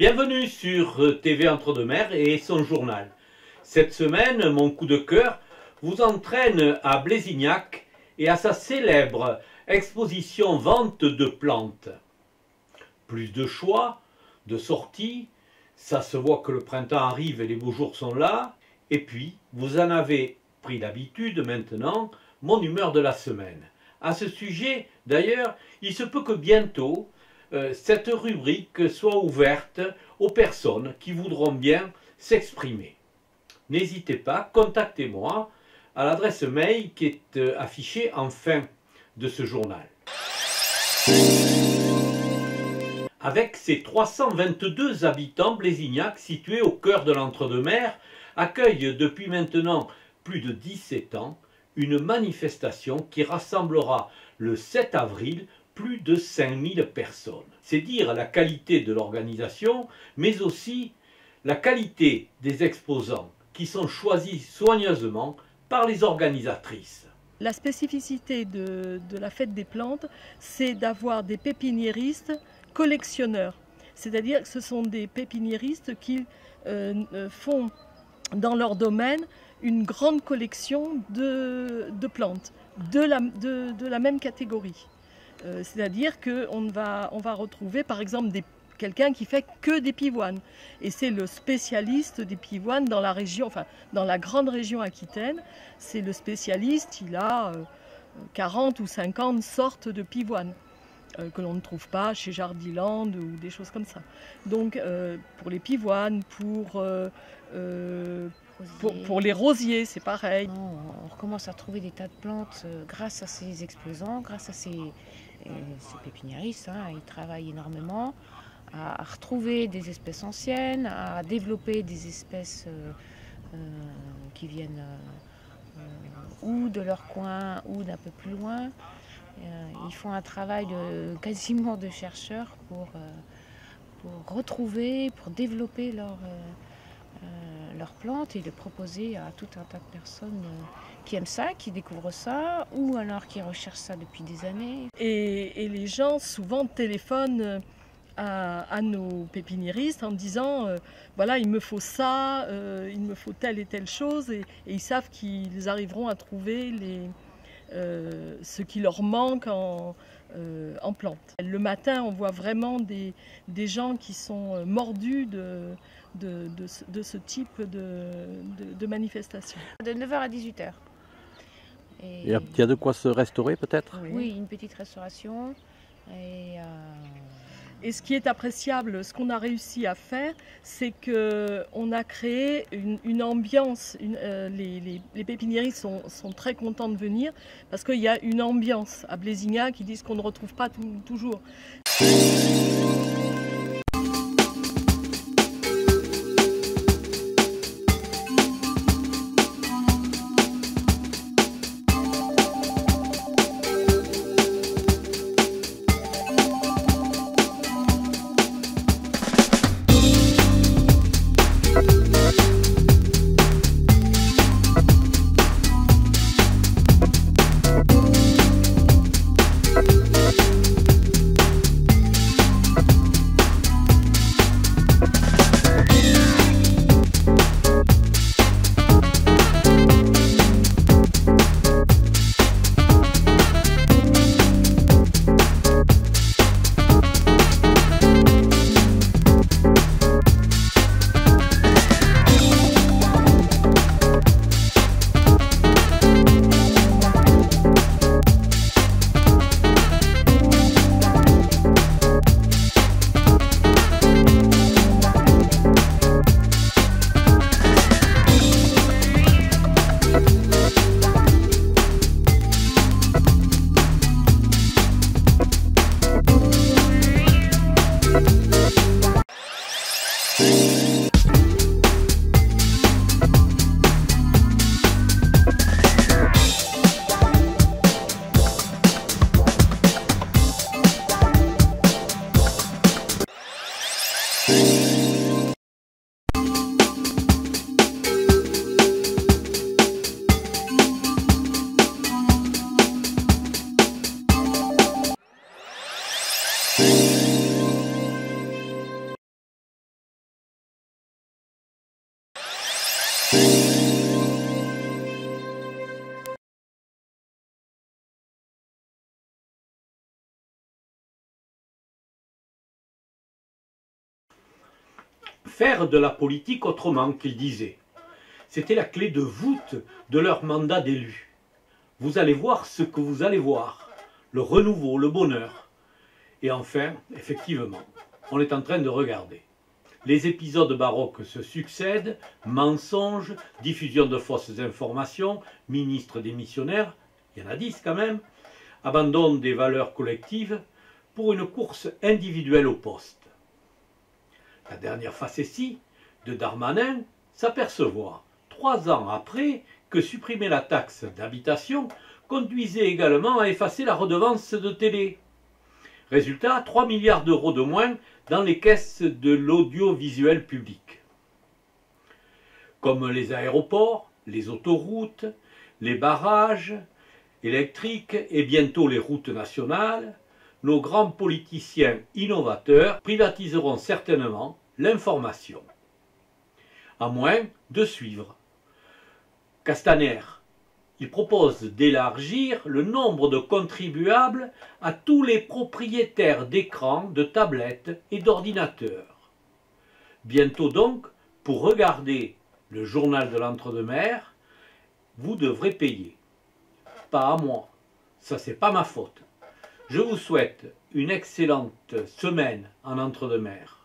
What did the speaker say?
Bienvenue sur TV Entre-deux-Mers et son journal. Cette semaine, mon coup de cœur vous entraîne à Blezignac et à sa célèbre exposition vente de plantes. Plus de choix, de sorties, ça se voit que le printemps arrive et les beaux jours sont là. Et puis, vous en avez pris l'habitude maintenant, mon humeur de la semaine. À ce sujet, d'ailleurs, il se peut que bientôt, cette rubrique soit ouverte aux personnes qui voudront bien s'exprimer. N'hésitez pas, contactez-moi à l'adresse mail qui est affichée en fin de ce journal. Avec ses 322 habitants, Blezignac, situé au cœur de l'Entre-deux-Mers, accueille depuis maintenant plus de 17 ans une manifestation qui rassemblera le 7 avril plus de 5000 personnes. C'est dire la qualité de l'organisation, mais aussi la qualité des exposants qui sont choisis soigneusement par les organisatrices. La spécificité de la fête des plantes, c'est d'avoir des pépiniéristes collectionneurs. C'est-à-dire que ce sont des pépiniéristes qui font dans leur domaine une grande collection de plantes de la même catégorie. C'est-à-dire qu'on va retrouver par exemple quelqu'un qui fait que des pivoines. Et c'est le spécialiste des pivoines dans la région, enfin dans la grande région Aquitaine. C'est le spécialiste, il a 40 ou 50 sortes de pivoines que l'on ne trouve pas chez Jardiland ou des choses comme ça. Donc pour les pivoines, pour les rosiers, c'est pareil. On recommence à trouver des tas de plantes grâce à ces exposants, grâce à ces pépiniéristes. Ils travaillent énormément à retrouver des espèces anciennes, à développer des espèces qui viennent ou de leur coin ou d'un peu plus loin. Ils font un travail quasiment de chercheurs pour retrouver, pour développer leurs plantes et les proposer à tout un tas de personnes qui aiment ça, qui découvrent ça, ou alors qui recherchent ça depuis des années. Et les gens souvent téléphonent à nos pépiniéristes en disant voilà, il me faut ça, il me faut telle et telle chose, et ils savent qu'ils arriveront à trouver ce qui leur manque en plantes. Le matin, on voit vraiment des gens qui sont mordus de ce type de manifestation. De 9h à 18h. Il y a de quoi se restaurer peut-être? Oui, une petite restauration. Et ce qui est appréciable, ce qu'on a réussi à faire, c'est qu'on a créé une ambiance. Les pépiniéristes sont très contents de venir parce qu'il y a une ambiance à Blezignac qui disent qu'on ne retrouve pas toujours. faire de la politique autrement, qu'ils disaient. C'était la clé de voûte de leur mandat d'élu. Vous allez voir ce que vous allez voir, le renouveau, le bonheur. Et enfin, effectivement, on est en train de regarder. Les épisodes baroques se succèdent, mensonges, diffusion de fausses informations, ministres démissionnaires, il y en a 10 quand même, abandon des valeurs collectives pour une course individuelle au poste. La dernière facétie de Darmanin s'apercevoir, 3 ans après, que supprimer la taxe d'habitation conduisait également à effacer la redevance de télé. Résultat, 3 milliards d'euros de moins dans les caisses de l'audiovisuel public. Comme les aéroports, les autoroutes, les barrages électriques et bientôt les routes nationales, nos grands politiciens innovateurs privatiseront certainement l'information. À moins de suivre. Castaner, il propose d'élargir le nombre de contribuables à tous les propriétaires d'écrans, de tablettes et d'ordinateurs. Bientôt donc, pour regarder le journal de l'Entre-deux-Mers, vous devrez payer. Pas à moi, ça c'est pas ma faute. Je vous souhaite une excellente semaine en Entre-deux-Mers.